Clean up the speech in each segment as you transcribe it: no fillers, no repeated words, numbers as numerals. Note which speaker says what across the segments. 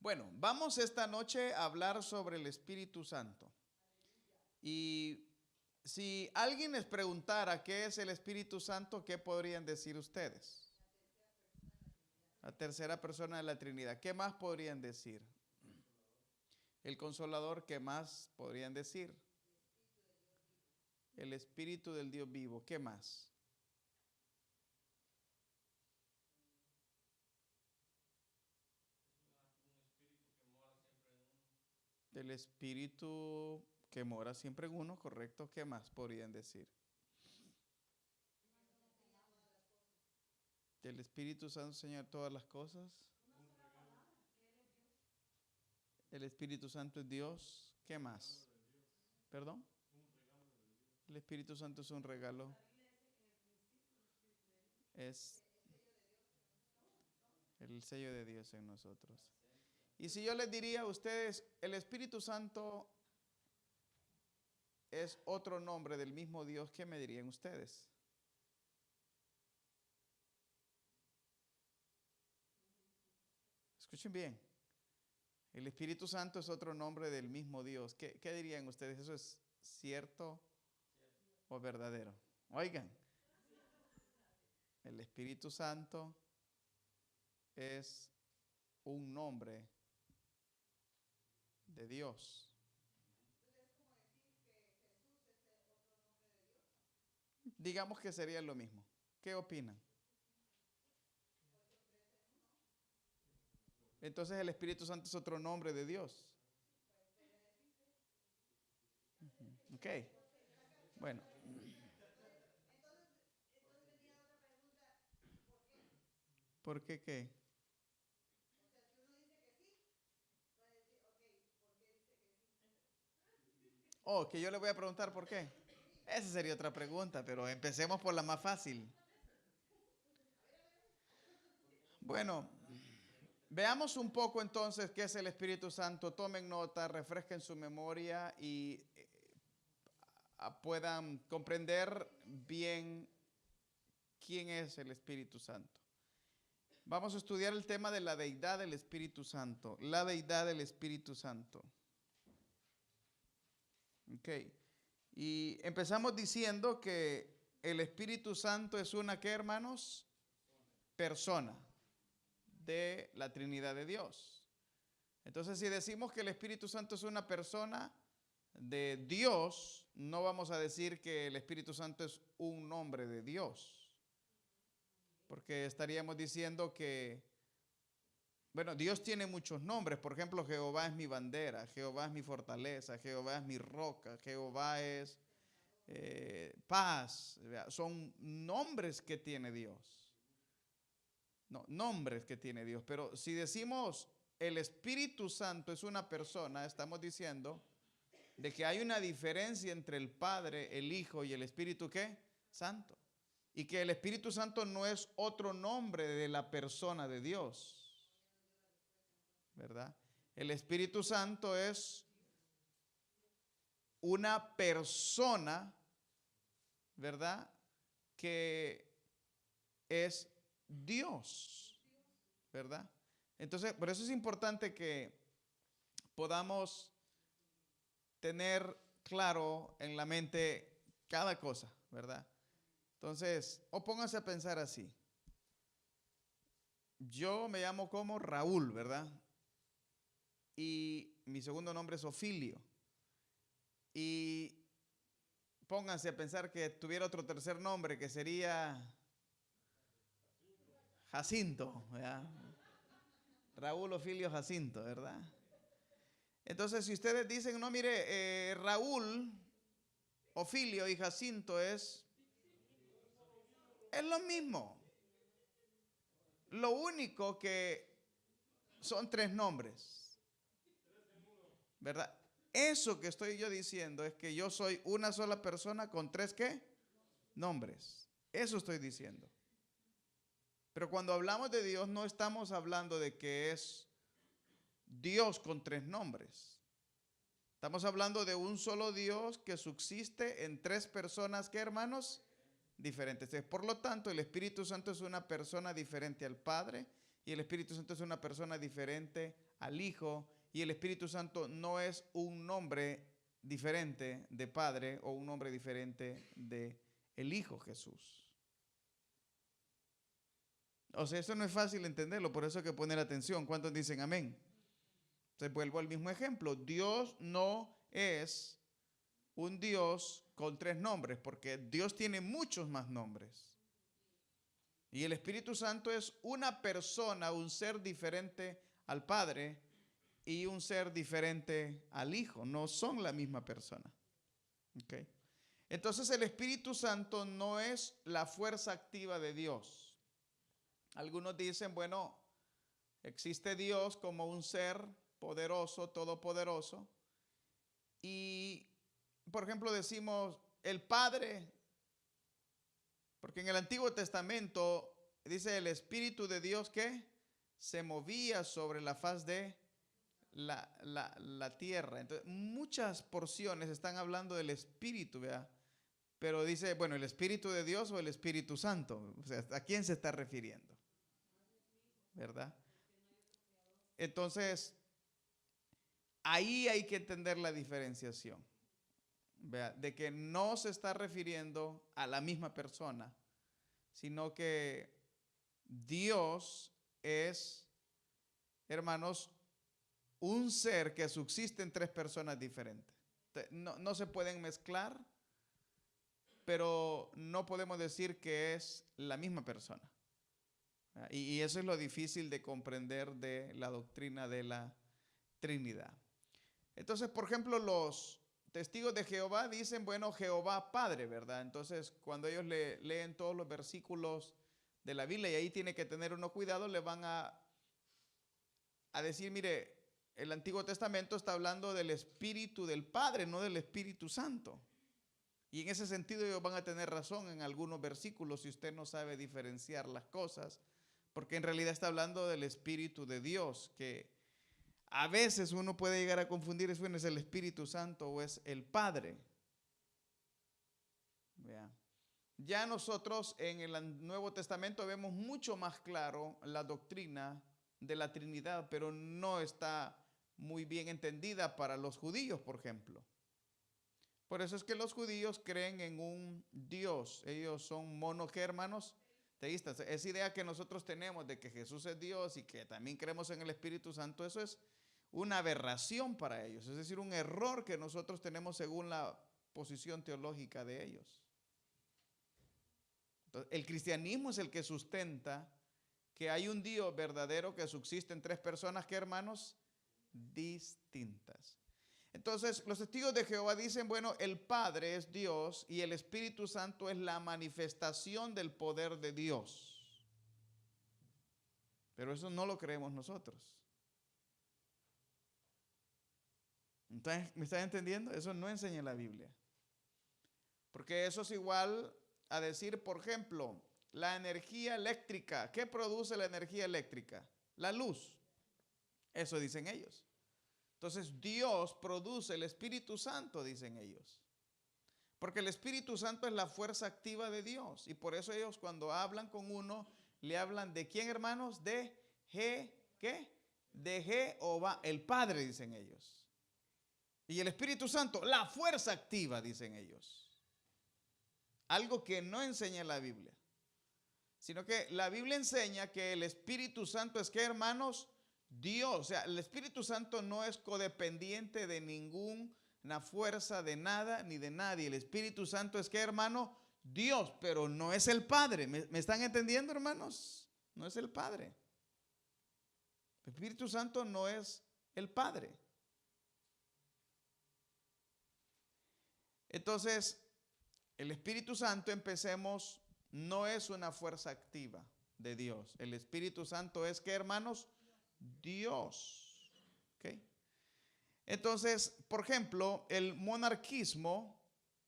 Speaker 1: Bueno, vamos esta noche a hablar sobre el Espíritu Santo. Y si alguien les preguntara qué es el Espíritu Santo, ¿qué podrían decir ustedes? La tercera persona de la Trinidad. ¿Qué más podrían decir? El Consolador, ¿qué más podrían decir? El Espíritu del Dios vivo, ¿qué más? El Espíritu que mora siempre en uno, correcto. ¿Qué más podrían decir? El Espíritu Santo enseña todas las cosas. El Espíritu Santo es Dios. ¿Qué más? ¿Perdón? El Espíritu Santo es un regalo. Es el sello de Dios en nosotros. Y si yo les diría a ustedes, el Espíritu Santo es otro nombre del mismo Dios, ¿qué me dirían ustedes? Escuchen bien. El Espíritu Santo es otro nombre del mismo Dios. ¿Qué dirían ustedes? ¿Eso es cierto o verdadero? Oigan, el Espíritu Santo es un nombre de Dios. Digamos que sería lo mismo. ¿Qué opinan? Entonces el Espíritu Santo es otro nombre de Dios. Ok. Bueno, ¿por qué qué? Oh, que yo le voy a preguntar por qué. Esa sería otra pregunta, pero empecemos por la más fácil. Bueno, veamos un poco entonces qué es el Espíritu Santo. Tomen nota, refresquen su memoria y puedan comprender bien quién es el Espíritu Santo. Vamos a estudiar el tema de la deidad del Espíritu Santo. La deidad del Espíritu Santo. Ok. Y empezamos diciendo que el Espíritu Santo es una, ¿qué, hermanos? Persona de la Trinidad de Dios. Entonces, si decimos que el Espíritu Santo es una persona de Dios, no vamos a decir que el Espíritu Santo es un nombre de Dios, porque estaríamos diciendo que, bueno, Dios tiene muchos nombres. Por ejemplo, Jehová es mi bandera, Jehová es mi fortaleza, Jehová es mi roca, Jehová es paz. Son nombres que tiene Dios. No, nombres que tiene Dios. Pero si decimos el Espíritu Santo es una persona, estamos diciendo de que hay una diferencia entre el Padre, el Hijo y el Espíritu, ¿qué? Santo. Y que el Espíritu Santo no es otro nombre de la persona de Dios, ¿verdad? El Espíritu Santo es una persona, ¿verdad? Que es Dios, ¿verdad? Entonces, por eso es importante que podamos tener claro en la mente cada cosa, ¿verdad? Entonces, o pónganse a pensar así. Yo me llamo como Raúl, ¿verdad? Y mi segundo nombre es Ofilio. Y pónganse a pensar que tuviera otro tercer nombre que sería Jacinto, ¿verdad? Raúl Ofilio Jacinto, ¿verdad? Entonces, si ustedes dicen, no, mire, Raúl, Ofilio y Jacinto es lo mismo. Lo único que son tres nombres, ¿verdad? Eso que estoy yo diciendo es que yo soy una sola persona con tres, ¿qué? Nombres. Eso estoy diciendo. Pero cuando hablamos de Dios no estamos hablando de que es Dios con tres nombres. Estamos hablando de un solo Dios que subsiste en tres personas, ¿qué, hermanos? Diferentes. Por lo tanto, el Espíritu Santo es una persona diferente al Padre y el Espíritu Santo es una persona diferente al Hijo, y el Espíritu Santo no es un nombre diferente de Padre o un nombre diferente de el Hijo Jesús. O sea, eso no es fácil entenderlo, por eso hay que poner atención. ¿Cuántos dicen amén? Entonces vuelvo al mismo ejemplo. Dios no es un Dios con 3 nombres, porque Dios tiene muchos más nombres. Y el Espíritu Santo es una persona, un ser diferente al Padre y un ser diferente al Hijo. No son la misma persona. ¿Okay? Entonces el Espíritu Santo no es la fuerza activa de Dios. Algunos dicen, bueno, existe Dios como un ser poderoso, todopoderoso. Y, por ejemplo, decimos el Padre, porque en el Antiguo Testamento dice el Espíritu de Dios que se movía sobre la faz de la tierra. Entonces, muchas porciones están hablando del Espíritu, ¿verdad? Pero dice, bueno, el Espíritu de Dios o el Espíritu Santo. O sea, ¿a quién se está refiriendo? ¿Verdad? Entonces, ahí hay que entender la diferenciación, ¿verdad? De que no se está refiriendo a la misma persona, sino que Dios es, hermanos, un ser que subsiste en 3 personas diferentes. No se pueden mezclar, pero no podemos decir que es la misma persona. Y eso es lo difícil de comprender de la doctrina de la Trinidad. Entonces, por ejemplo, los testigos de Jehová dicen, bueno, Jehová Padre, ¿verdad? Entonces, cuando ellos leen todos los versículos de la Biblia, y ahí tiene que tener uno cuidado, le van a decir, mire, el Antiguo Testamento está hablando del Espíritu del Padre, no del Espíritu Santo. Y en ese sentido ellos van a tener razón en algunos versículos si usted no sabe diferenciar las cosas, porque en realidad está hablando del Espíritu de Dios, que a veces uno puede llegar a confundir, ¿es el Espíritu Santo o es el Padre? Vean. Ya nosotros en el Nuevo Testamento vemos mucho más claro la doctrina de la Trinidad, pero no está muy bien entendida para los judíos, por ejemplo. Por eso es que los judíos creen en un Dios. Ellos son monogérmanos teístas. Esa idea que nosotros tenemos de que Jesús es Dios y que también creemos en el Espíritu Santo, eso es una aberración para ellos. Es decir, un error que nosotros tenemos según la posición teológica de ellos. Entonces, el cristianismo es el que sustenta que hay un Dios verdadero que subsiste en 3 personas, que hermanos, distintas. Entonces, los testigos de Jehová dicen, bueno, el Padre es Dios y el Espíritu Santo es la manifestación del poder de Dios. Pero eso no lo creemos nosotros. Entonces, ¿me están entendiendo? Eso no enseña la Biblia. Porque eso es igual a decir, por ejemplo, la energía eléctrica. ¿Qué produce la energía eléctrica? La luz. Eso dicen ellos. Entonces Dios produce el Espíritu Santo, dicen ellos. Porque el Espíritu Santo es la fuerza activa de Dios. Y por eso ellos cuando hablan con uno, le hablan de quién, hermanos, de ¿qué? De Jehová, el Padre, dicen ellos. Y el Espíritu Santo, la fuerza activa, dicen ellos. Algo que no enseña la Biblia. Sino que la Biblia enseña que el Espíritu Santo es, ¿qué, hermanos? Dios. O sea, el Espíritu Santo no es codependiente de ninguna fuerza, de nada ni de nadie. El Espíritu Santo es, ¿qué, hermano? Dios, pero no es el Padre. ¿Me están entendiendo, hermanos? No es el Padre. El Espíritu Santo no es el Padre. Entonces, el Espíritu Santo, empecemos, no es una fuerza activa de Dios. El Espíritu Santo es, ¿qué, hermanos? Dios. ¿Okay? Entonces, por ejemplo, el monarquismo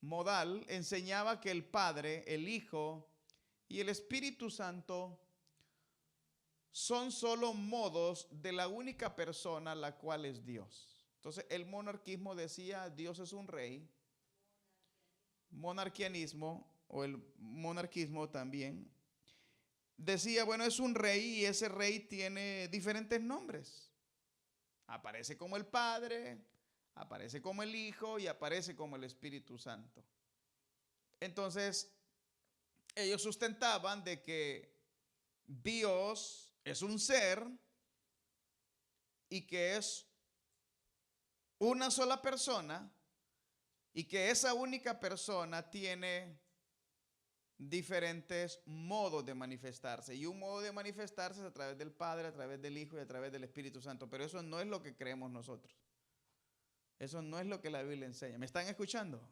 Speaker 1: modal enseñaba que el Padre, el Hijo y el Espíritu Santo son solo modos de la única persona, la cual es Dios. Entonces, el monarquismo decía, Dios es un rey. Monarquianismo o el monarquismo también decía, bueno, es un rey y ese rey tiene diferentes nombres. Aparece como el Padre, aparece como el Hijo y aparece como el Espíritu Santo. Entonces, ellos sustentaban de que Dios es un ser y que es una sola persona y que esa única persona tiene diferentes modos de manifestarse. Y un modo de manifestarse es a través del Padre, a través del Hijo y a través del Espíritu Santo. Pero eso no es lo que creemos nosotros. Eso no es lo que la Biblia enseña. ¿Me están escuchando?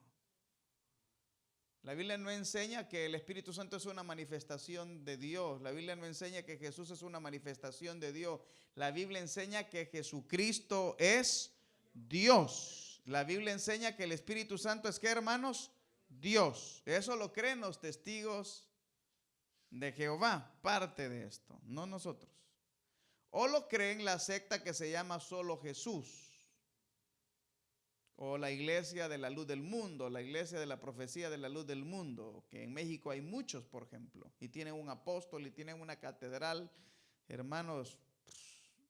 Speaker 1: La Biblia no enseña que el Espíritu Santo es una manifestación de Dios. La Biblia no enseña que Jesús es una manifestación de Dios. La Biblia enseña que Jesucristo es Dios. La Biblia enseña que el Espíritu Santo es, ¿qué, hermanos? Dios. Eso lo creen los testigos de Jehová, parte de esto, no nosotros. O lo creen la secta que se llama Solo Jesús, o la Iglesia de la Luz del Mundo, la Iglesia de la Profecía de la Luz del Mundo, que en México hay muchos, por ejemplo, y tienen un apóstol y tienen una catedral, hermanos,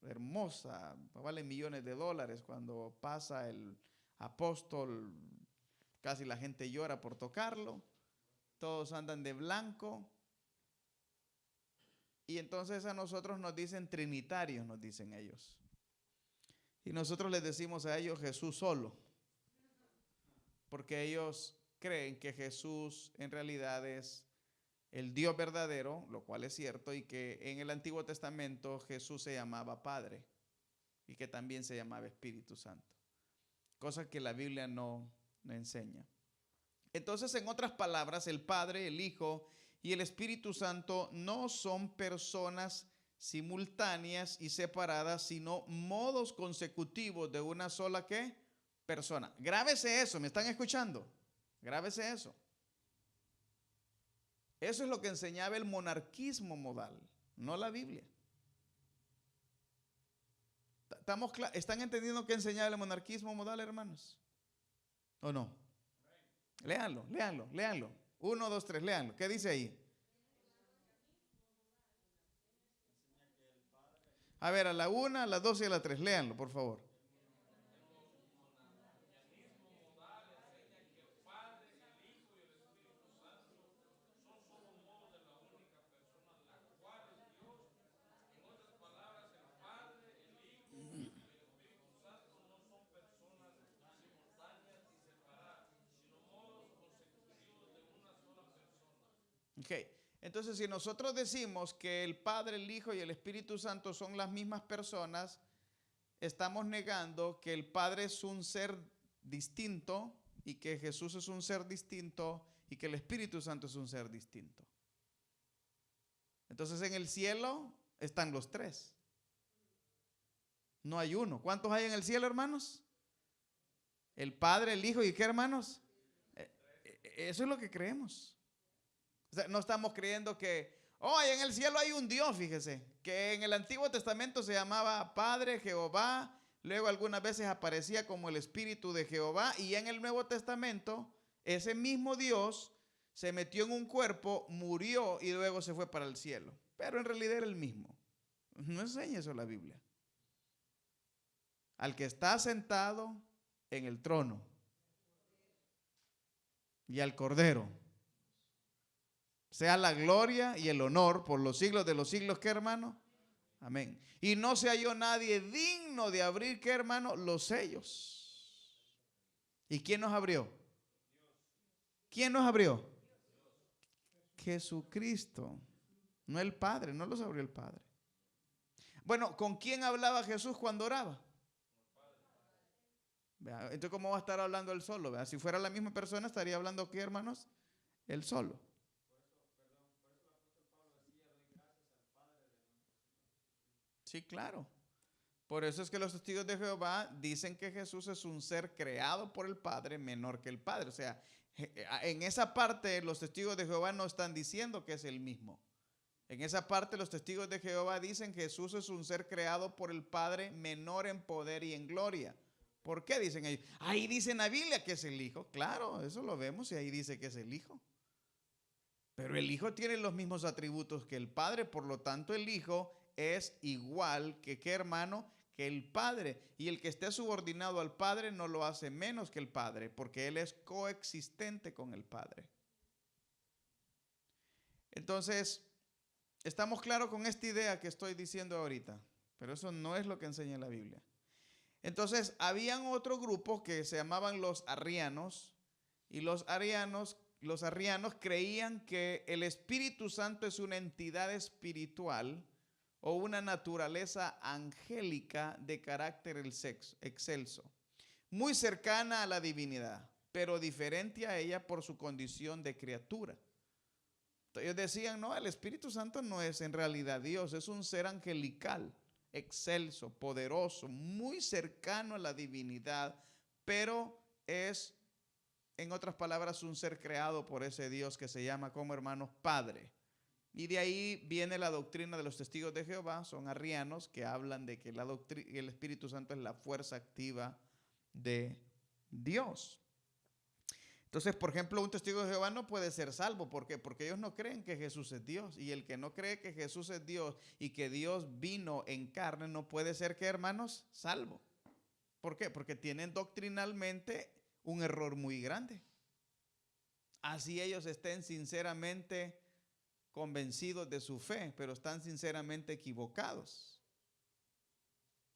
Speaker 1: hermosa, vale millones de dólares. Cuando pasa el apóstol, casi la gente llora por tocarlo, todos andan de blanco. Y entonces a nosotros nos dicen trinitarios, nos dicen ellos. Y nosotros les decimos a ellos Jesús solo, porque ellos creen que Jesús en realidad es el Dios verdadero, lo cual es cierto, y que en el Antiguo Testamento Jesús se llamaba Padre y que también se llamaba Espíritu Santo, cosa que la Biblia no enseña. Entonces, en otras palabras, el Padre, el Hijo y el Espíritu Santo no son personas simultáneas y separadas, sino modos consecutivos de una sola, ¿qué? Persona. Grábese eso, ¿me están escuchando? Grábese eso. Eso es lo que enseñaba el monarquismo modal, no la Biblia. ¿Están entendiendo qué enseñaba el monarquismo modal, hermanos? ¿O no? Léanlo, léanlo, léanlo. 1, 2, 3, léanlo. ¿Qué dice ahí? A ver, a la 1, a la 2 y a la 3, léanlo, por favor. Ok, entonces si nosotros decimos que el Padre, el Hijo y el Espíritu Santo son las mismas personas, estamos negando que el Padre es un ser distinto y que Jesús es un ser distinto y que el Espíritu Santo es un ser distinto. Entonces en el cielo están los tres. No hay uno. ¿Cuántos hay en el cielo, hermanos? El Padre, el Hijo y ¿qué, hermanos? Eso es lo que creemos. O sea, no estamos creyendo que, en el cielo hay un Dios, fíjese, que en el Antiguo Testamento se llamaba Padre, Jehová, luego algunas veces aparecía como el Espíritu de Jehová, y en el Nuevo Testamento ese mismo Dios se metió en un cuerpo, murió y luego se fue para el cielo. Pero en realidad era el mismo. No enseña eso la Biblia. Al que está sentado en el trono y al Cordero sea la gloria y el honor por los siglos de los siglos, ¿qué, hermano? Amén. Y no se halló nadie digno de abrir, ¿qué, hermano? Los sellos. ¿Y quién nos abrió? ¿Quién nos abrió? Jesucristo. No el Padre, no los abrió el Padre. Bueno, ¿con quién hablaba Jesús cuando oraba? Vea, entonces, ¿cómo va a estar hablando él solo? Vea, si fuera la misma persona, estaría hablando, ¿qué, hermanos? Él solo. Sí, claro. Por eso es que los testigos de Jehová dicen que Jesús es un ser creado por el Padre menor que el Padre. O sea, en esa parte los testigos de Jehová no están diciendo que es el mismo. En esa parte los testigos de Jehová dicen que Jesús es un ser creado por el Padre menor en poder y en gloria. ¿Por qué dicen ellos? Ahí dice en la Biblia que es el Hijo. Claro, eso lo vemos y ahí dice que es el Hijo. Pero el Hijo tiene los mismos atributos que el Padre, por lo tanto el Hijo es igual que, ¿qué, hermano? Que que el Padre. Y el que esté subordinado al Padre no lo hace menos que el Padre, porque Él es coexistente con el Padre. Entonces, estamos claros con esta idea que estoy diciendo ahorita, pero eso no es lo que enseña la Biblia. Entonces, habían otro grupo que se llamaban los arrianos, y los arrianos creían que el Espíritu Santo es una entidad espiritual o una naturaleza angélica de carácter excelso, muy cercana a la divinidad, pero diferente a ella por su condición de criatura. Ellos decían, no, el Espíritu Santo no es en realidad Dios, es un ser angelical, excelso, poderoso, muy cercano a la divinidad, pero es, en otras palabras, un ser creado por ese Dios que se llama, como hermanos, Padre. Y de ahí viene la doctrina de los testigos de Jehová, son arrianos que hablan de que el Espíritu Santo es la fuerza activa de Dios. Entonces, por ejemplo, un testigo de Jehová no puede ser salvo. ¿Por qué? Porque ellos no creen que Jesús es Dios. Y el que no cree que Jesús es Dios y que Dios vino en carne no puede ser, ¿qué, hermanos? Salvo. ¿Por qué? Porque tienen doctrinalmente un error muy grande. Así ellos estén sinceramente convencidos de su fe, pero están sinceramente equivocados,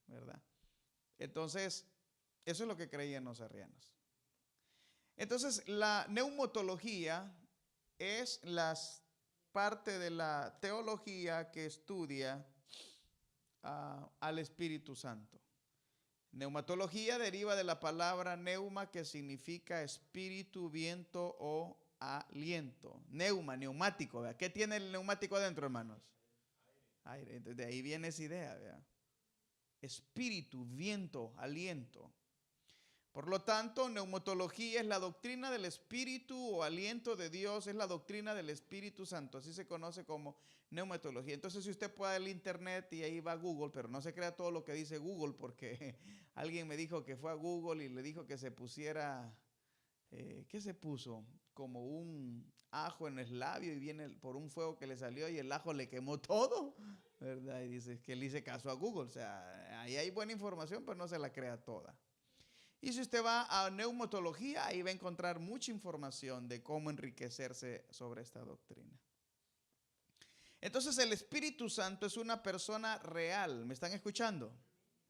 Speaker 1: ¿verdad? Entonces, eso es lo que creían los arrianos. Entonces, la neumatología es la parte de la teología que estudia al Espíritu Santo. Neumatología deriva de la palabra neuma, que significa espíritu, viento o aliento. Neumático. ¿Verdad? ¿Qué tiene el neumático adentro, hermanos? Aire. Entonces, de ahí viene esa idea. ¿Verdad? Espíritu, viento, aliento. Por lo tanto, neumatología es la doctrina del Espíritu o aliento de Dios, es la doctrina del Espíritu Santo, así se conoce como neumatología. Entonces, si usted puede al internet y ahí va a Google, pero no se crea todo lo que dice Google, porque alguien me dijo que fue a Google y le dijo que se pusiera, ¿qué se puso? Como un ajo en el labio y viene por un fuego que le salió y el ajo le quemó todo, ¿verdad? Y dice que le hice caso a Google, o sea, ahí hay buena información, pero no se la crea toda. Y si usted va a neumatología, ahí va a encontrar mucha información de cómo enriquecerse sobre esta doctrina. Entonces, el Espíritu Santo es una persona real. ¿Me están escuchando?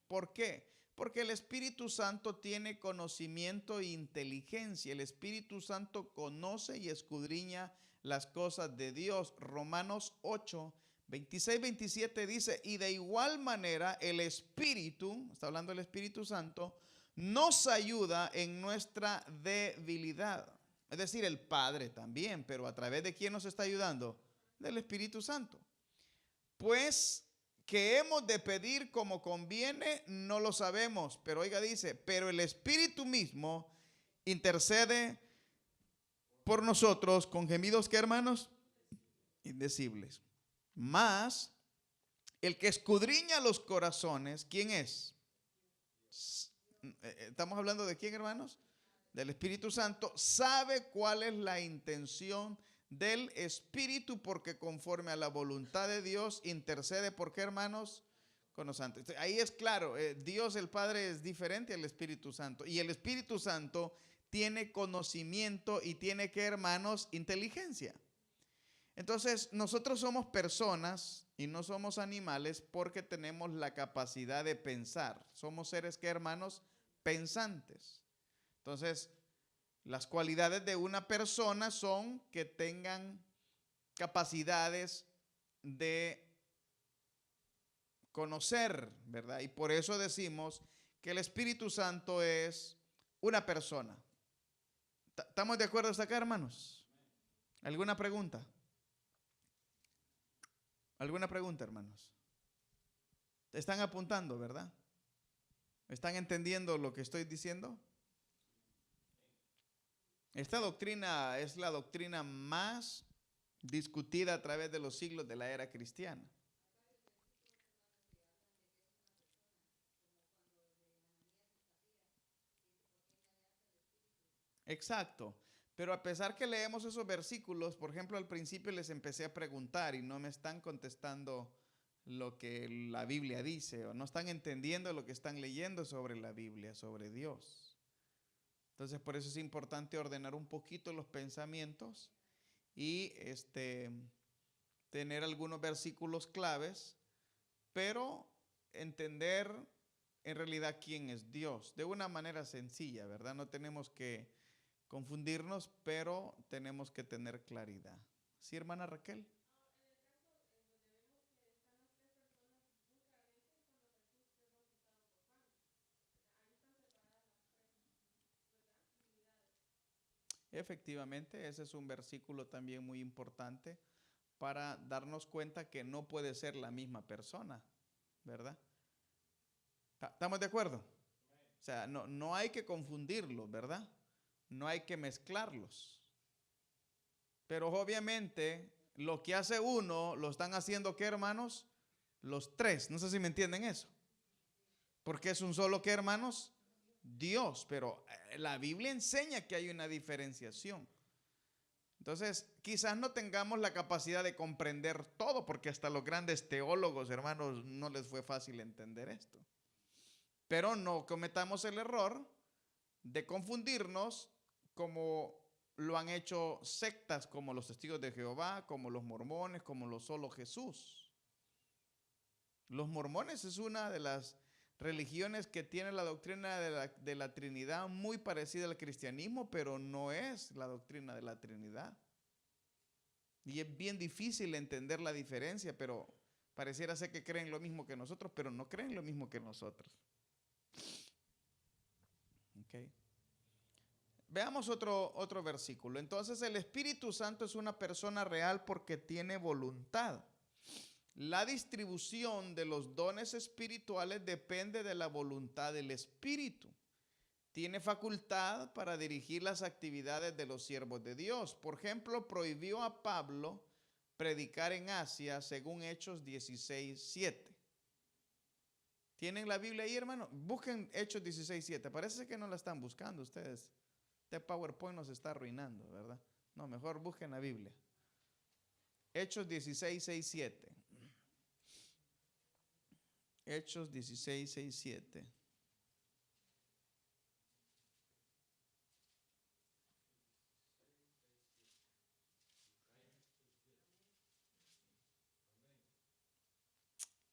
Speaker 1: ¿Por qué? Porque el Espíritu Santo tiene conocimiento e inteligencia. El Espíritu Santo conoce y escudriña las cosas de Dios. Romanos 8, 26, 27 dice, y de igual manera el Espíritu, está hablando del Espíritu Santo, nos ayuda en nuestra debilidad. Es decir, el Padre también, pero ¿a través de quién nos está ayudando? Del Espíritu Santo. Pues que hemos de pedir como conviene, no lo sabemos. Pero oiga, dice, pero el Espíritu mismo intercede por nosotros con gemidos, ¿qué, hermanos? Indecibles. Mas el que escudriña los corazones, ¿quién es? Estamos hablando de quién, hermanos? Del Espíritu Santo. Sabe cuál es la intención del Espíritu, porque conforme a la voluntad de Dios intercede. ¿Por qué, hermanos? Con los santos. Ahí es claro, Dios el Padre es diferente al Espíritu Santo. Y el Espíritu Santo tiene conocimiento y tiene, ¿qué, hermanos? Inteligencia. Entonces, nosotros somos personas y no somos animales porque tenemos la capacidad de pensar. Somos seres, ¿qué, hermanos? Pensantes. Entonces, las cualidades de una persona son que tengan capacidades de conocer, ¿verdad? Y por eso decimos que el Espíritu Santo es una persona. ¿Estamos de acuerdo hasta acá, hermanos? ¿Alguna pregunta? ¿Alguna pregunta, hermanos? ¿Están apuntando, verdad? ¿Están entendiendo lo que estoy diciendo? Esta doctrina es la doctrina más discutida a través de los siglos de la era cristiana. Exacto. Pero a pesar que leemos esos versículos, por ejemplo, al principio les empecé a preguntar y no me están contestando lo que la Biblia dice, o no están entendiendo lo que están leyendo sobre la Biblia, sobre Dios. Entonces, por eso es importante ordenar un poquito los pensamientos y tener algunos versículos claves, pero entender en realidad quién es Dios, de una manera sencilla, ¿verdad? No tenemos que confundirnos, pero tenemos que tener claridad. ¿Sí, hermana Raquel? Efectivamente, ese es un versículo también muy importante para darnos cuenta que no puede ser la misma persona, ¿verdad? ¿Estamos de acuerdo? O sea, no hay que confundirlos, ¿verdad? No hay que mezclarlos. Pero obviamente lo que hace uno lo están haciendo, ¿qué, hermanos? Los tres. No sé si me entienden eso. Porque es un solo, ¿qué, hermanos? Dios. Pero la Biblia enseña que hay una diferenciación. Entonces, quizás no tengamos la capacidad de comprender todo, porque hasta los grandes teólogos, hermanos, no les fue fácil entender esto. Pero no cometamos el error de confundirnos como lo han hecho sectas como los Testigos de Jehová, como los mormones, como lo solo Jesús. Los mormones es una de las religiones que tiene la doctrina de la Trinidad muy parecida al cristianismo, pero no es la doctrina de la Trinidad. Y es bien difícil entender la diferencia, pero pareciera ser que creen lo mismo que nosotros, pero no creen lo mismo que nosotros. Okay. Veamos otro versículo. Entonces, el Espíritu Santo es una persona real porque tiene voluntad. La distribución de los dones espirituales depende de la voluntad del Espíritu. Tiene facultad para dirigir las actividades de los siervos de Dios. Por ejemplo, prohibió a Pablo predicar en Asia según Hechos 16:7. ¿Tienen la Biblia ahí, hermano? Busquen Hechos 16:7. Parece que no la están buscando ustedes. Este PowerPoint nos está arruinando, ¿verdad? No, mejor busquen la Biblia. Hechos 16:6-7. Hechos 16:6-7.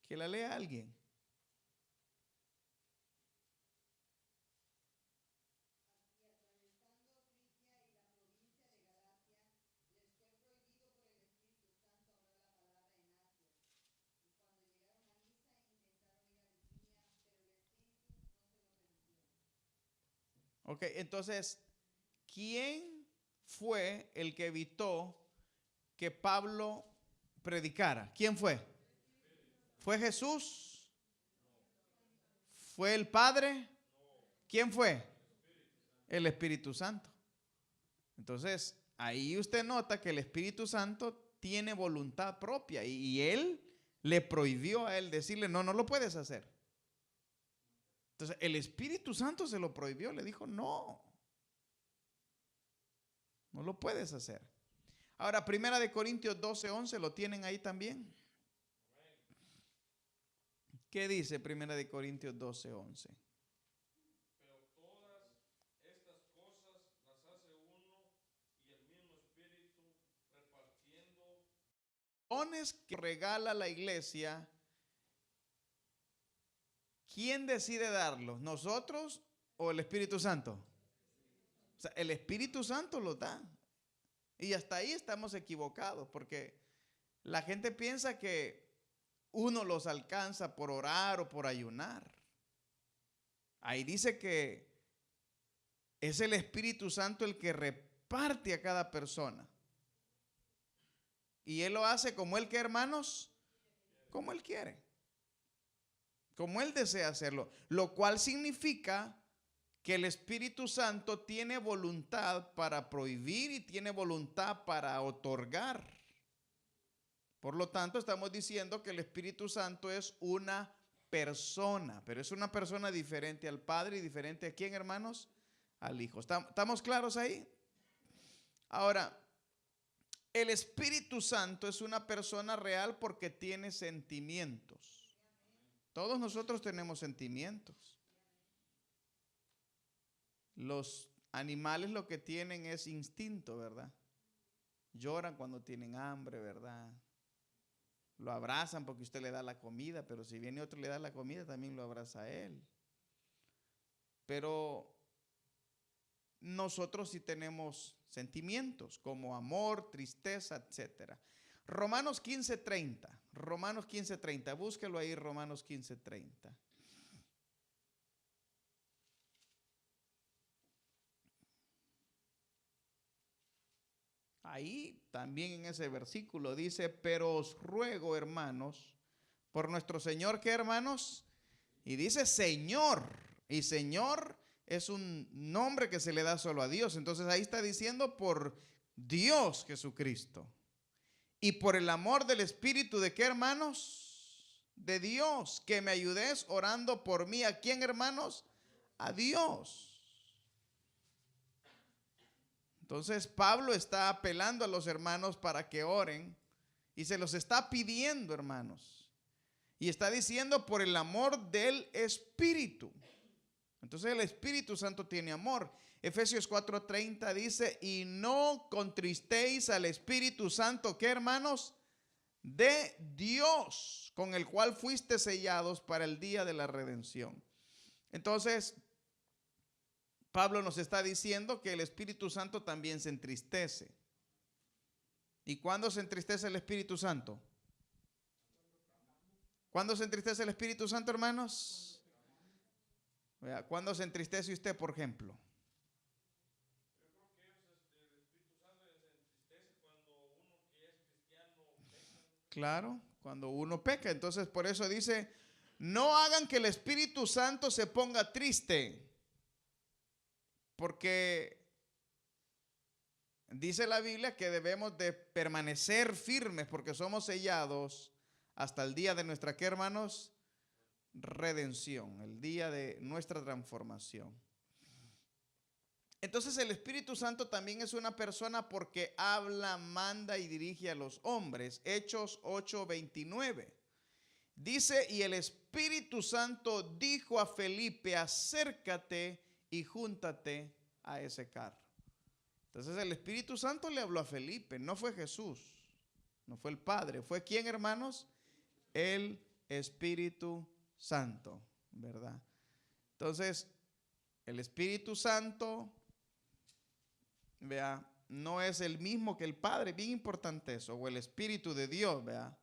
Speaker 1: Que la lea alguien. Ok, entonces, ¿quién fue el que evitó que Pablo predicara? ¿Quién fue? ¿Fue Jesús? ¿Fue el Padre? ¿Quién fue? El Espíritu Santo. Entonces, ahí usted nota que el Espíritu Santo tiene voluntad propia y él le prohibió a él decirle, no lo puedes hacer. Entonces, el Espíritu Santo se lo prohibió, le dijo, no lo puedes hacer. Ahora, 1 Corintios 12:11, ¿lo tienen ahí también? ¿Qué dice 1 Corintios 12:11?
Speaker 2: Pero todas estas cosas las hace uno y el mismo Espíritu, repartiendo
Speaker 1: Dones que regala la iglesia. ¿Quién decide darlos? ¿Nosotros o el Espíritu Santo? O sea, el Espíritu Santo los da. Y hasta ahí estamos equivocados, porque la gente piensa que uno los alcanza por orar o por ayunar. Ahí dice que es el Espíritu Santo el que reparte a cada persona. Y Él lo hace como Él, ¿qué, hermanos? Como Él quiere. Como Él desea hacerlo. Lo cual significa que el Espíritu Santo tiene voluntad para prohibir y tiene voluntad para otorgar. Por lo tanto, estamos diciendo que el Espíritu Santo es una persona, pero es una persona diferente al Padre y diferente a quién, hermanos, al Hijo. ¿Estamos claros ahí? Ahora, El Espíritu Santo es una persona real porque tiene sentimientos. Todos nosotros tenemos sentimientos. Los animales lo que tienen es instinto, ¿verdad? Lloran cuando tienen hambre, ¿verdad? Lo abrazan porque usted le da la comida, pero si viene otro y le da la comida, también lo abraza a él. Pero nosotros sí tenemos sentimientos como amor, tristeza, etc. Romanos 15:30. Romanos 15:30. Búsquelo ahí, Romanos 15:30. Ahí también en ese versículo dice, pero os ruego, hermanos, por nuestro Señor, ¿qué, hermanos? Y dice Señor. Y Señor es un nombre que se le da solo a Dios. Entonces ahí está diciendo por Dios Jesucristo. Y por el amor del Espíritu, ¿de qué, hermanos? De Dios, que me ayudéis orando por mí. ¿A quién, hermanos? A Dios. Entonces Pablo está apelando a los hermanos para que oren y se los está pidiendo, hermanos. Y está diciendo por el amor del Espíritu. Entonces el Espíritu Santo tiene amor. Efesios 4:30 dice, y no contristéis al Espíritu Santo, ¿qué, hermanos? De Dios, con el cual fuiste sellados para el día de la redención. Entonces, Pablo nos está diciendo que el Espíritu Santo también se entristece. ¿Y cuándo se entristece el Espíritu Santo? ¿Cuándo se entristece el Espíritu Santo, hermanos? ¿Cuándo se entristece usted, por ejemplo? Claro, cuando uno peca. Entonces por eso dice, no hagan que el Espíritu Santo se ponga triste. Porque dice la Biblia que debemos de permanecer firmes porque somos sellados hasta el día de nuestra, ¿qué, hermanos? Redención, el día de nuestra transformación. Entonces el Espíritu Santo también es una persona porque habla, manda y dirige a los hombres. Hechos 8:29. Dice, y el Espíritu Santo dijo a Felipe, acércate y júntate a ese carro. Entonces el Espíritu Santo le habló a Felipe, no fue Jesús, no fue el Padre. ¿Fue quién, hermanos? El Espíritu Santo, ¿verdad? Entonces, el Espíritu Santo, vea, no es el mismo que el Padre, bien importante eso, o el Espíritu de Dios, vea.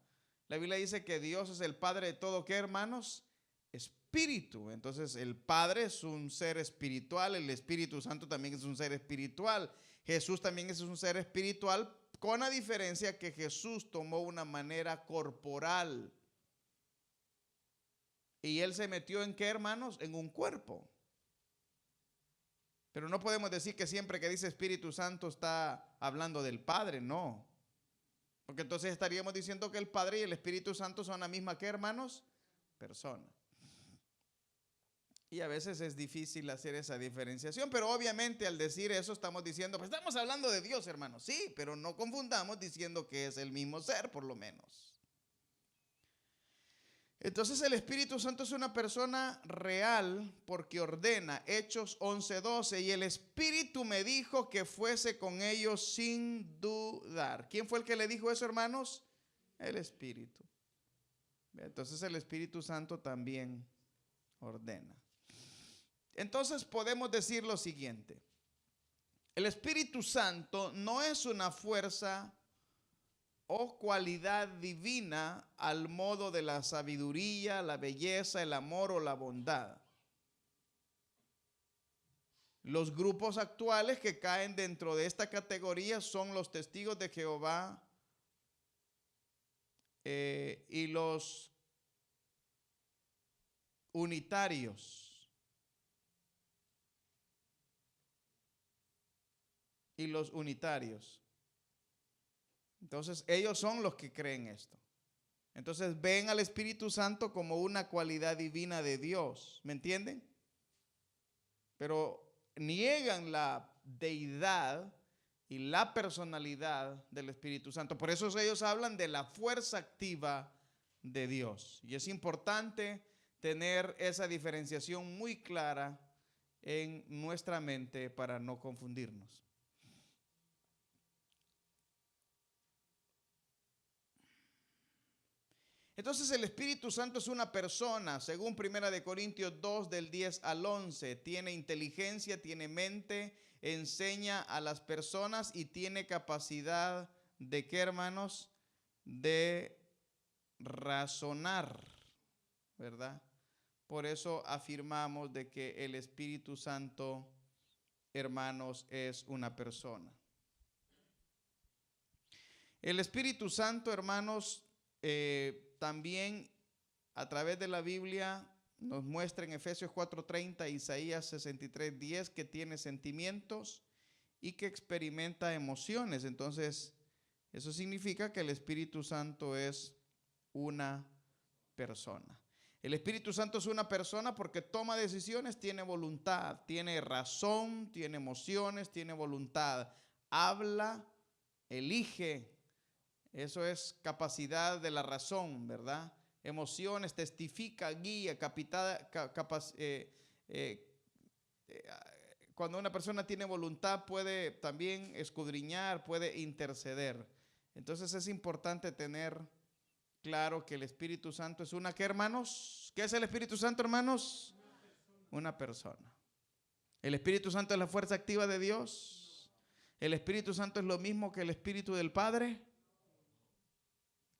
Speaker 1: La Biblia dice que Dios es el Padre de todo, ¿qué, hermanos? Espíritu. Entonces el Padre es un ser espiritual, el Espíritu Santo también es un ser espiritual, Jesús también es un ser espiritual, con la diferencia que Jesús tomó una manera corporal. Y él se metió en ¿qué, hermanos? En un cuerpo. Pero no podemos decir que siempre que dice Espíritu Santo está hablando del Padre, no. Porque entonces estaríamos diciendo que el Padre y el Espíritu Santo son la misma, ¿qué, hermanos? Persona. Y a veces es difícil hacer esa diferenciación, pero obviamente al decir eso estamos diciendo, pues estamos hablando de Dios, hermanos. Sí, pero no confundamos diciendo que es el mismo ser, por lo menos. Entonces el Espíritu Santo es una persona real porque ordena. Hechos 11:12, y el Espíritu me dijo que fuese con ellos sin dudar. ¿Quién fue el que le dijo eso, hermanos? El Espíritu. Entonces el Espíritu Santo también ordena. Entonces podemos decir lo siguiente: el Espíritu Santo no es una fuerza o cualidad divina al modo de la sabiduría, la belleza, el amor o la bondad. Los grupos actuales que caen dentro de esta categoría son los testigos de Jehová y los unitarios. Y los unitarios. Entonces ellos son los que creen esto. Entonces ven al Espíritu Santo como una cualidad divina de Dios. ¿Me entienden? Pero niegan la deidad y la personalidad del Espíritu Santo. Por eso ellos hablan de la fuerza activa de Dios. Y es importante tener esa diferenciación muy clara en nuestra mente para no confundirnos. Entonces el Espíritu Santo es una persona, según 1 Corintios 2 del 10 al 11. Tiene inteligencia, tiene mente, enseña a las personas y tiene capacidad de, ¿qué, hermanos? De razonar, ¿verdad? Por eso afirmamos de que el Espíritu Santo, hermanos, es una persona. El Espíritu Santo, hermanos, también a través de la Biblia nos muestra en Efesios 4:30, Isaías 63:10 que tiene sentimientos y que experimenta emociones. Entonces, eso significa que el Espíritu Santo es una persona. El Espíritu Santo es una persona porque toma decisiones, tiene voluntad, tiene razón, tiene emociones, tiene voluntad, habla, elige. Eso es capacidad de la razón, ¿verdad? Emociones, testifica, guía, cuando una persona tiene voluntad puede también escudriñar, puede interceder. Entonces es importante tener claro que el Espíritu Santo es una, ¿qué, hermanos? ¿Qué es el Espíritu Santo, hermanos? Una persona. El Espíritu Santo es la fuerza activa de Dios. El Espíritu Santo es lo mismo que el Espíritu del Padre.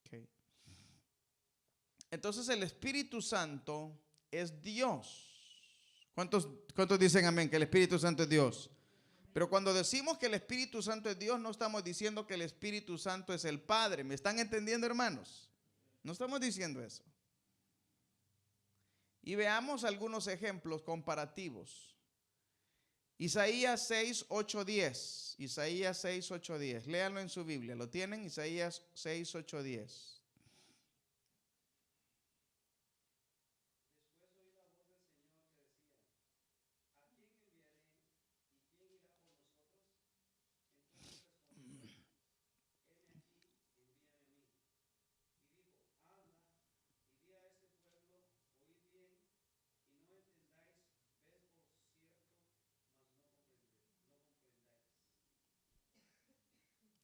Speaker 1: Okay. Entonces el Espíritu Santo es Dios. ¿Cuántos dicen amén? Que el Espíritu Santo es Dios. Pero cuando decimos que el Espíritu Santo es Dios, no estamos diciendo que el Espíritu Santo es el Padre. ¿Me están entendiendo, hermanos? No estamos diciendo eso. Y veamos algunos ejemplos comparativos. Isaías 6, 8, 10. Isaías 6, 8, 10. Léanlo en su Biblia. ¿Lo tienen? Isaías 6, 8, 10.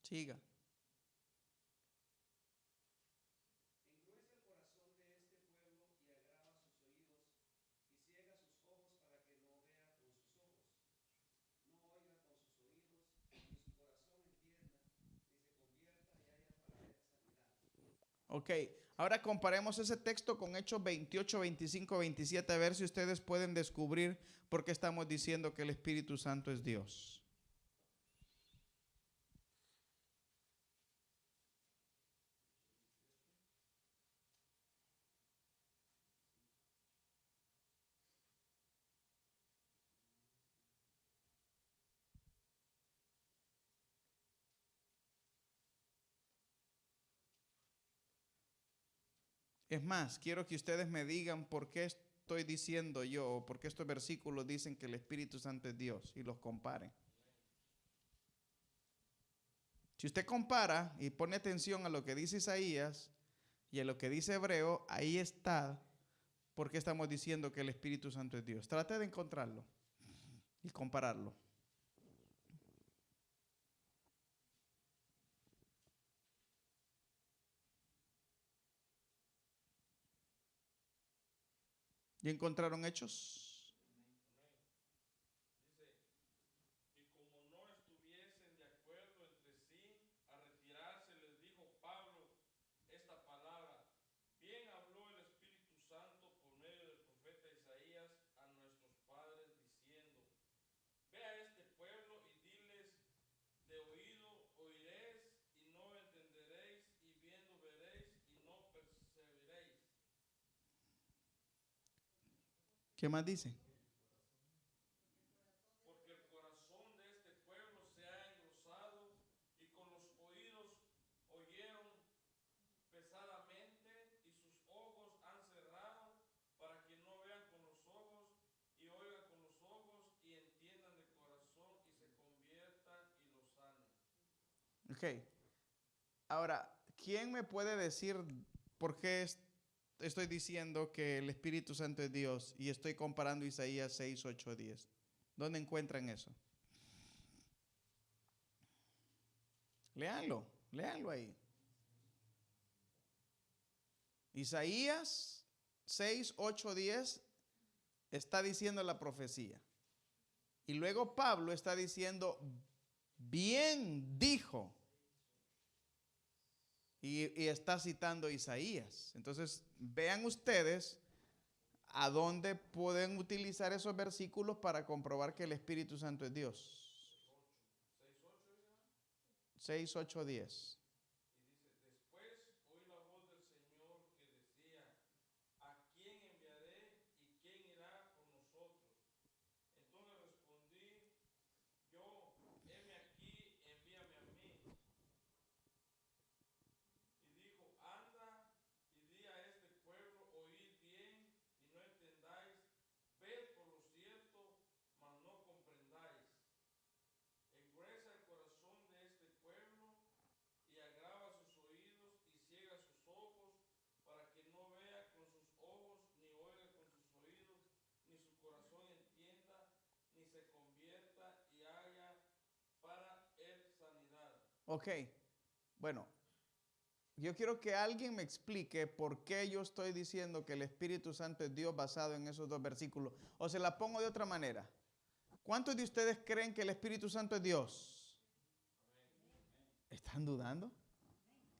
Speaker 1: Siga. Ok, ahora comparemos ese texto con Hechos 28, 25, 27, a ver si ustedes pueden descubrir por qué estamos diciendo que el Espíritu Santo es Dios. Es más, quiero que ustedes me digan por qué estoy diciendo yo, o por qué estos versículos dicen que el Espíritu Santo es Dios, y los comparen. Si usted compara y pone atención a lo que dice Isaías y a lo que dice Hebreo, ahí está por qué estamos diciendo que el Espíritu Santo es Dios. Trate de encontrarlo y compararlo. ¿Ya encontraron Hechos?
Speaker 2: Dice, y como no estuviesen de acuerdo entre sí, a retirarse les dijo Pablo esta palabra. Bien habló el Espíritu Santo por medio del profeta Isaías a nuestros padres diciendo, ve a este pueblo y diles, de oído oiréis y no entenderéis, y viendo veréis y no percibiréis.
Speaker 1: ¿Qué más dice?
Speaker 2: Porque el corazón de este pueblo se ha engrosado y con los oídos oyeron pesadamente y sus ojos han cerrado para que no vean con los ojos y oigan con los ojos y entiendan de corazón y se conviertan y los sanen.
Speaker 1: Ok. Ahora, ¿quién me puede decir por qué estoy diciendo que el Espíritu Santo es Dios y estoy comparando Isaías 6, 8, 10? ¿Dónde encuentran eso? Léanlo, léanlo ahí. Isaías 6, 8, 10 está diciendo la profecía. Y luego Pablo está diciendo, bien dijo. Y está citando Isaías. Entonces, vean ustedes a dónde pueden utilizar esos versículos para comprobar que el Espíritu Santo es Dios. 6, 8, 10.
Speaker 2: Y dice, después oí la voz del Señor que decía, ¿a quién enviaré y quién irá por nosotros? Entonces respondí yo, heme aquí, envíame a mí. Y dijo, anda y di a este pueblo, oíd bien y no entendáis, ved por lo cierto, mas no comprendáis. Engruesa el corazón de este pueblo y agrava sus oídos y ciega sus ojos, para que no vea con sus ojos, ni oiga con sus oídos, ni su corazón entienda, ni se convierta y haya para él sanidad.
Speaker 1: Ok, bueno, yo quiero que alguien me explique por qué yo estoy diciendo que el Espíritu Santo es Dios basado en esos dos versículos. O se la pongo de otra manera. ¿Cuántos de ustedes creen que el Espíritu Santo es Dios? ¿Están dudando?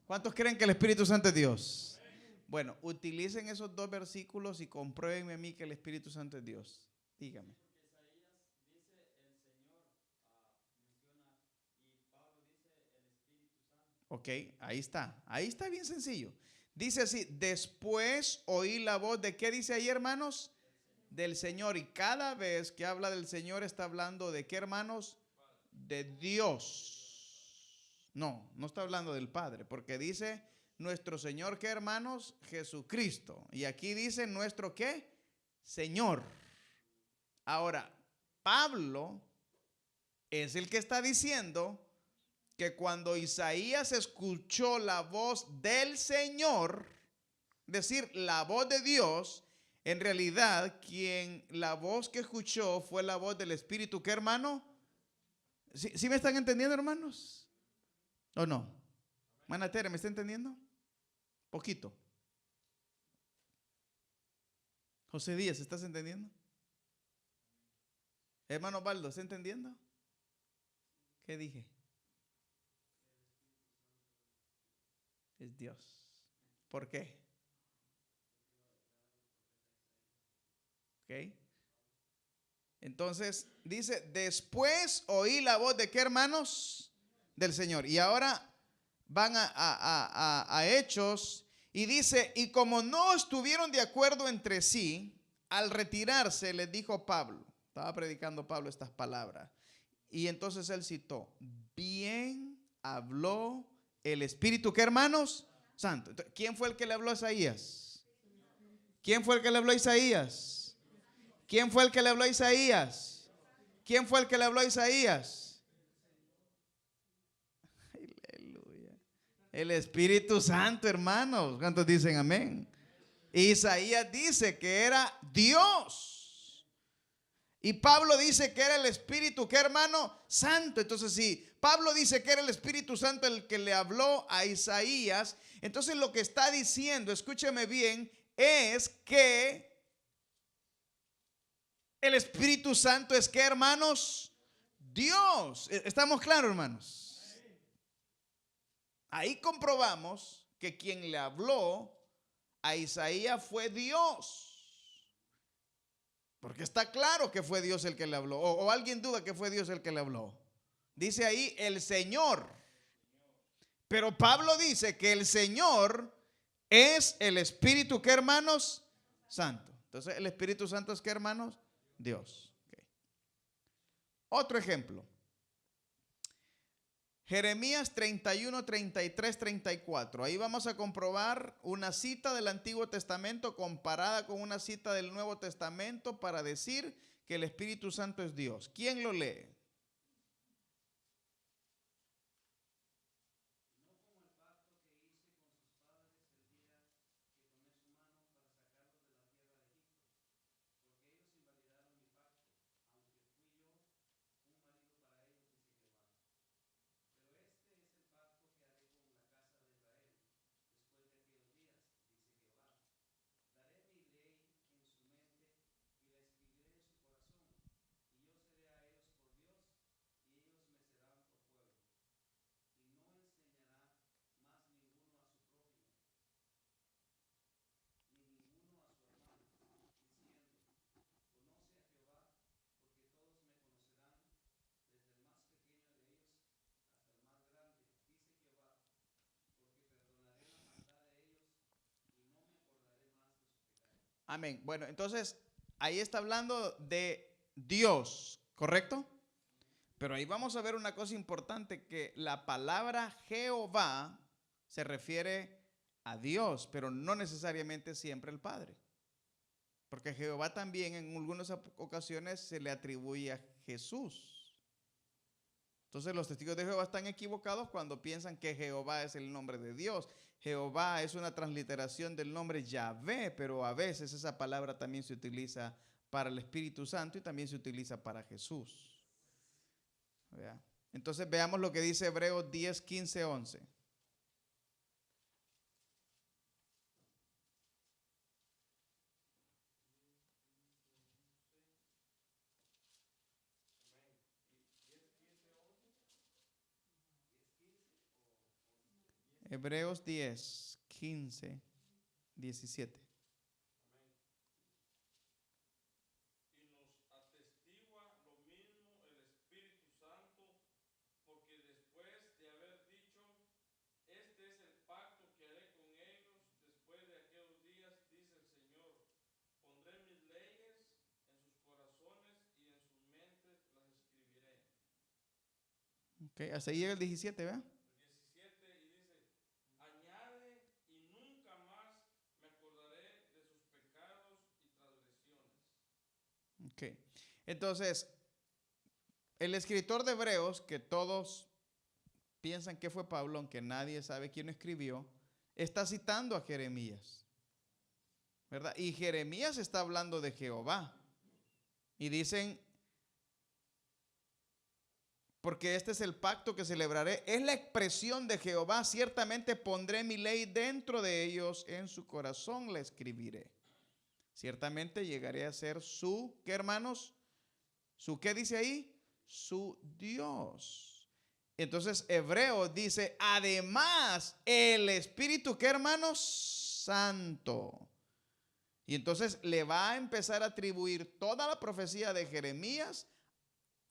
Speaker 1: ¿Cuántos creen que el Espíritu Santo es Dios? Bueno, utilicen esos dos versículos y compruébenme a mí que el Espíritu Santo es Dios. Dígame. Ok, ahí está. Ahí está bien sencillo. Dice así, después oí la voz de, ¿qué dice ahí, hermanos? Del Señor. Y cada vez que habla del Señor está hablando de ¿qué, hermanos? De Dios. No, no está hablando del Padre, porque dice nuestro Señor, ¿qué, hermanos? Jesucristo. Y aquí dice nuestro ¿qué? Señor. Ahora, Pablo es el que está diciendo que cuando Isaías escuchó la voz del Señor, es decir, la voz de Dios, en realidad la voz que escuchó fue la voz del Espíritu. ¿Qué, hermano? ¿Sí me están entendiendo, hermanos? ¿O no? Hermana Tere, ¿me está entendiendo? Poquito. José Díaz, ¿estás entendiendo? Hermano Baldo, ¿está entendiendo? ¿Qué dije? Es Dios. ¿Por qué? ¿Ok? Entonces dice, después oí la voz de ¿qué, hermanos? Del Señor. Y ahora van a Hechos y dice, y como no estuvieron de acuerdo entre sí, al retirarse les dijo Pablo, estaba predicando Pablo estas palabras, y entonces él citó, bien habló el Espíritu, ¿qué, hermanos? Santo. Entonces, ¿quién fue el que le habló a Isaías? ¿Quién fue el que le habló a Isaías? ¿Quién fue el que le habló a Isaías? ¿Quién fue el que le habló a Isaías? Aleluya. El Espíritu Santo, hermanos. ¿Cuántos dicen amén? Isaías dice que era Dios. Y Pablo dice que era el Espíritu, ¿qué, hermano? Santo. Entonces, si Pablo dice que era el Espíritu Santo el que le habló a Isaías, entonces lo que está diciendo, escúcheme bien, es que el Espíritu Santo es ¿qué, hermanos? Dios. ¿Estamos claros, hermanos? Ahí comprobamos que quien le habló a Isaías fue Dios. Porque está claro que fue Dios el que le habló. O alguien duda que fue Dios el que le habló. Dice ahí el Señor. Pero Pablo dice que el Señor es el Espíritu, ¿qué, hermanos? Santo. Entonces el Espíritu Santo es ¿qué, hermanos? Dios. Okay. Otro ejemplo. Jeremías 31, 33, 34. Ahí vamos a comprobar una cita del Antiguo Testamento comparada con una cita del Nuevo Testamento para decir que el Espíritu Santo es Dios. ¿Quién lo lee? Amén. Bueno, entonces ahí está hablando de Dios, ¿correcto? Pero ahí vamos a ver una cosa importante, que la palabra Jehová se refiere a Dios, pero no necesariamente siempre al Padre. Porque Jehová también en algunas ocasiones se le atribuye a Jesús. Entonces los testigos de Jehová están equivocados cuando piensan que Jehová es el nombre de Dios. Jehová es una transliteración del nombre Yahvé, pero a veces esa palabra también se utiliza para el Espíritu Santo y también se utiliza para Jesús. ¿Vea? Entonces veamos lo que dice Hebreos 10, 15, 11. Hebreos 10, 15, 17.
Speaker 2: Y nos atestigua lo mismo el Espíritu Santo, porque después de haber dicho, este es el pacto que haré con ellos después de aquellos días, dice el Señor, pondré mis leyes en sus corazones y en sus mentes las escribiré.
Speaker 1: Okay, hasta ahí llega el 17, ¿verdad?
Speaker 2: El 17 y dice, añade, y nunca más me acordaré de sus pecados y transgresiones.
Speaker 1: Okay. Entonces, el escritor de Hebreos, que todos piensan que fue Pablo, aunque nadie sabe quién escribió, está citando a Jeremías, ¿verdad? Y Jeremías está hablando de Jehová. Y dicen, porque este es el pacto que celebraré, es la expresión de Jehová, ciertamente pondré mi ley dentro de ellos, en su corazón la escribiré. Ciertamente llegaré a ser su, ¿qué hermanos? ¿Su qué dice ahí? Su Dios. Entonces Hebreo dice, además el Espíritu, ¿qué hermanos? Santo. Y entonces le va a empezar a atribuir toda la profecía de Jeremías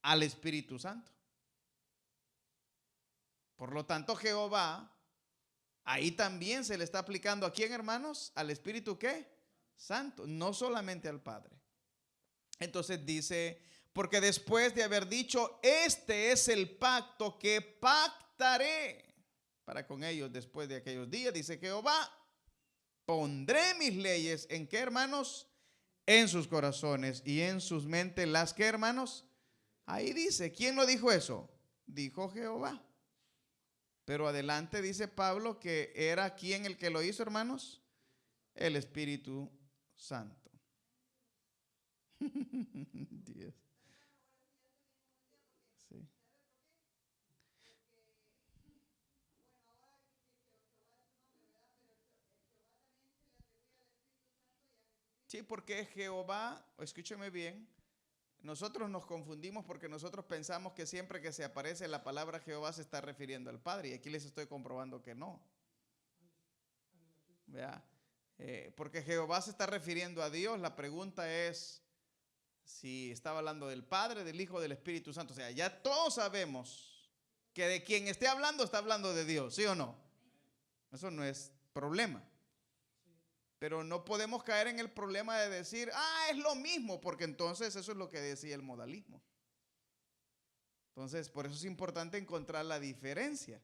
Speaker 1: al Espíritu Santo. Por lo tanto, Jehová, ahí también se le está aplicando, ¿a quién, hermanos? Al Espíritu, ¿qué? Santo, no solamente al Padre. Entonces dice, porque después de haber dicho, este es el pacto que pactaré para con ellos después de aquellos días, dice Jehová, pondré mis leyes, ¿en qué, hermanos? En sus corazones y en sus mentes, ¿las qué, hermanos? Ahí dice, ¿quién lo dijo eso? Dijo Jehová. Pero adelante dice Pablo que era ¿quién el que lo hizo, hermanos? El Espíritu Santo. Dios. Sí. Sí, porque Jehová, escúcheme bien, nosotros nos confundimos porque nosotros pensamos que siempre que se aparece la palabra Jehová se está refiriendo al Padre, y aquí les estoy comprobando que no. ¿Vea? Porque Jehová se está refiriendo a Dios. La pregunta es si estaba hablando del Padre, del Hijo, del Espíritu Santo. O sea, ya todos sabemos que de quien esté hablando está hablando de Dios, ¿sí o no? Eso no es problema. Pero no podemos caer en el problema de decir, es lo mismo, porque entonces eso es lo que decía el modalismo. Entonces, por eso es importante encontrar la diferencia.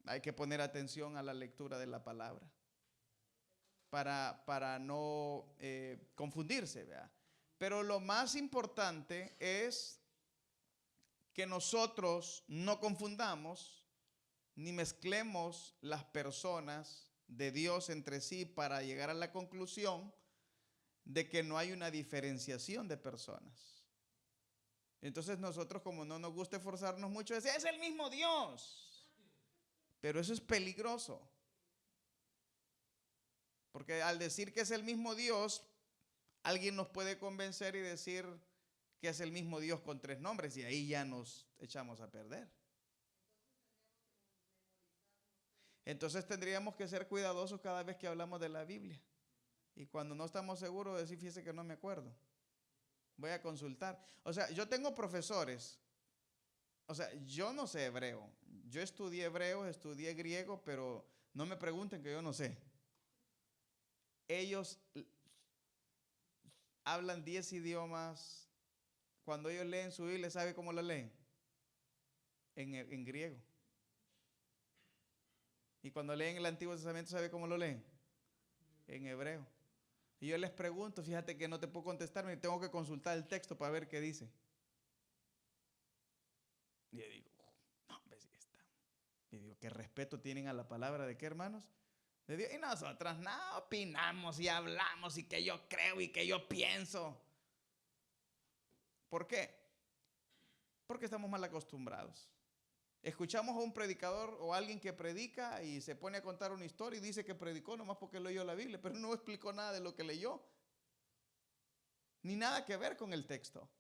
Speaker 1: Hay que poner atención a la lectura de la palabra para no confundirse, ¿verdad? Pero lo más importante es que nosotros no confundamos ni mezclemos las personas de Dios entre sí para llegar a la conclusión de que no hay una diferenciación de personas. Entonces nosotros, como no nos gusta esforzarnos mucho, decimos, es el mismo Dios. Pero eso es peligroso. Porque al decir que es el mismo Dios, alguien nos puede convencer y decir que es el mismo Dios con tres nombres, y ahí ya nos echamos a perder. Entonces tendríamos que ser cuidadosos cada vez que hablamos de la Biblia. Y cuando no estamos seguros, decir, fíjese que no me acuerdo, voy a consultar. O sea, yo tengo profesores, o sea, yo no sé hebreo. Yo estudié hebreo, estudié griego, pero no me pregunten que yo no sé. ellos hablan 10 idiomas. Cuando ellos leen su Biblia, ¿sabe cómo la leen? En griego. Y cuando leen el Antiguo Testamento, ¿sabe cómo lo leen? En hebreo. Y yo les pregunto, fíjate que no te puedo contestar, me tengo que consultar el texto para ver qué dice. Y yo digo, no, pues está. Y digo, ¿qué respeto tienen a la palabra de qué, hermanos? De Dios. Y nosotros no opinamos y hablamos y que yo creo y que yo pienso. ¿Por qué? Porque estamos mal acostumbrados. Escuchamos a un predicador o a alguien que predica y se pone a contar una historia y dice que predicó nomás porque leyó la Biblia, pero no explicó nada de lo que leyó, ni nada que ver con el texto.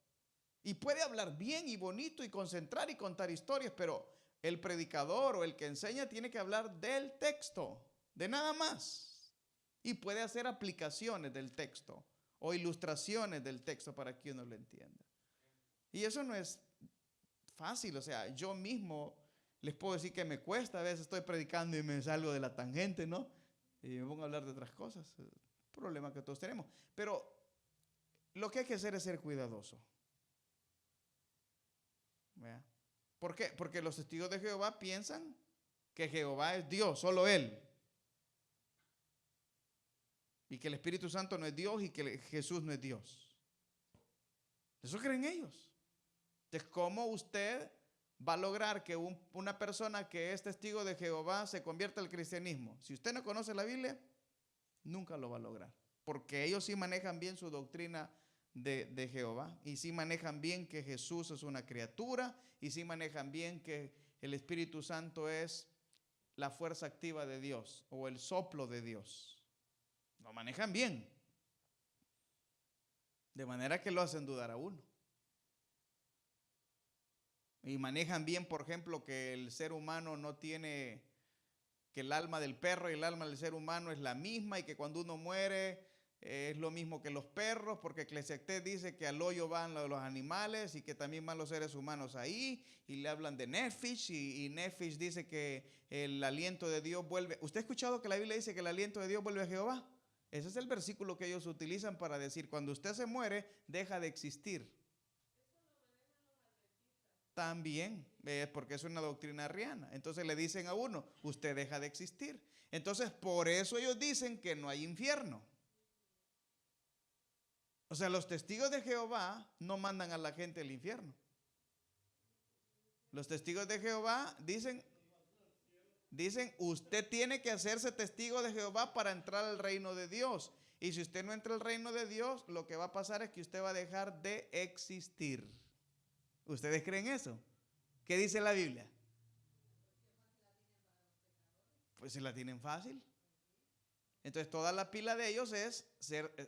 Speaker 1: Y puede hablar bien y bonito y concentrar y contar historias, pero el predicador o el que enseña tiene que hablar del texto, de nada más. Y puede hacer aplicaciones del texto o ilustraciones del texto para que uno lo entienda. Y eso no es fácil, o sea, yo mismo les puedo decir que me cuesta, a veces estoy predicando y me salgo de la tangente, ¿no? Y me pongo a hablar de otras cosas, problema que todos tenemos. Pero lo que hay que hacer es ser cuidadoso. ¿Vea? ¿Por qué? Porque los testigos de Jehová piensan que Jehová es Dios, solo Él. Y que el Espíritu Santo no es Dios y que Jesús no es Dios. Eso creen ellos. Entonces, ¿cómo usted va a lograr que una persona que es testigo de Jehová se convierta al cristianismo? Si usted no conoce la Biblia, nunca lo va a lograr. Porque ellos sí manejan bien su doctrina de Jehová. Y sí manejan bien que Jesús es una criatura. Y sí manejan bien que el Espíritu Santo es la fuerza activa de Dios o el soplo de Dios. Lo manejan bien. De manera que lo hacen dudar a uno. Y manejan bien, por ejemplo, que el ser humano no tiene, que el alma del perro y el alma del ser humano es la misma y que cuando uno muere es lo mismo que los perros, porque Eclesiastés dice que al hoyo van los animales y que también van los seres humanos ahí, y le hablan de Nefesh y Nefesh dice que el aliento de Dios vuelve. ¿Usted ha escuchado que la Biblia dice que el aliento de Dios vuelve a Jehová? Ese es el versículo que ellos utilizan para decir, cuando usted se muere, deja de existir. También, porque es una doctrina arriana. Entonces le dicen a uno, usted deja de existir. Entonces por eso ellos dicen que no hay infierno. O sea, los testigos de Jehová no mandan a la gente al infierno. Los testigos de Jehová dicen, usted tiene que hacerse testigo de Jehová para entrar al reino de Dios. Y si usted no entra al reino de Dios, lo que va a pasar es que usted va a dejar de existir. ¿Ustedes creen eso? ¿Qué dice la Biblia? Pues se la tienen fácil. Entonces toda la pila de ellos es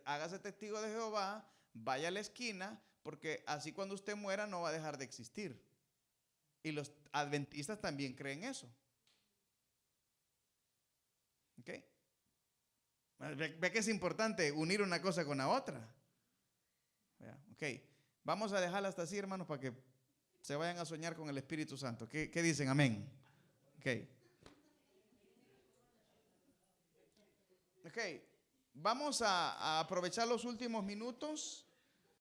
Speaker 1: hágase testigo de Jehová, vaya a la esquina, porque así cuando usted muera no va a dejar de existir. Y los adventistas también creen eso. ¿Ok? Ve que es importante unir una cosa con la otra. Ok, vamos a dejarla hasta así, hermanos, para que se vayan a soñar con el Espíritu Santo. ¿Qué dicen? Amén. Ok, vamos a aprovechar los últimos minutos